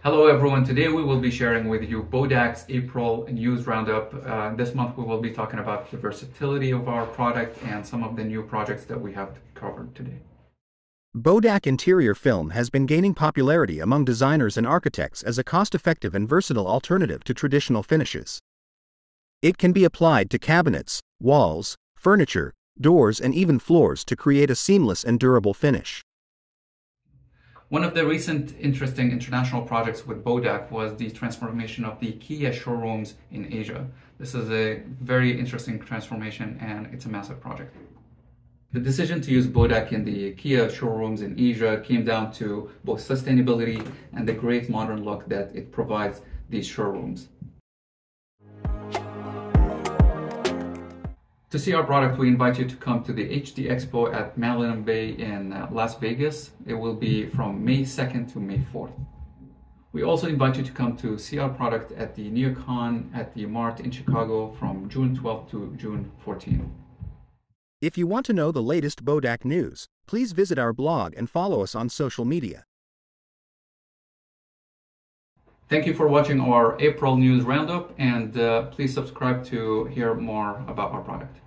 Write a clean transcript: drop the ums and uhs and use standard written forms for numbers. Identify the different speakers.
Speaker 1: Hello everyone, today we will be sharing with you Bodaq's April news roundup. This month we will be talking about the versatility of our product and some of the new projects that we have covered today.
Speaker 2: Bodaq Interior Film has been gaining popularity among designers and architects as a cost-effective and versatile alternative to traditional finishes. It can be applied to cabinets, walls, furniture, doors and even floors to create a seamless and durable finish.
Speaker 1: One of the recent interesting international projects with Bodaq was the transformation of the Kia showrooms in Asia. This is a very interesting transformation and it's a massive project. The decision to use Bodaq in the Kia showrooms in Asia came down to both sustainability and the great modern look that it provides these showrooms. To see our product, we invite you to come to the HD Expo at Mandalay Bay in Las Vegas. It will be from May 2nd to May 4th. We also invite you to come to see our product at the NeoCon at the Mart in Chicago from June 12th to June 14th.
Speaker 2: If you want to know the latest Bodaq news, please visit our blog and follow us on social media.
Speaker 1: Thank you for watching our April news roundup, and please subscribe to hear more about our product.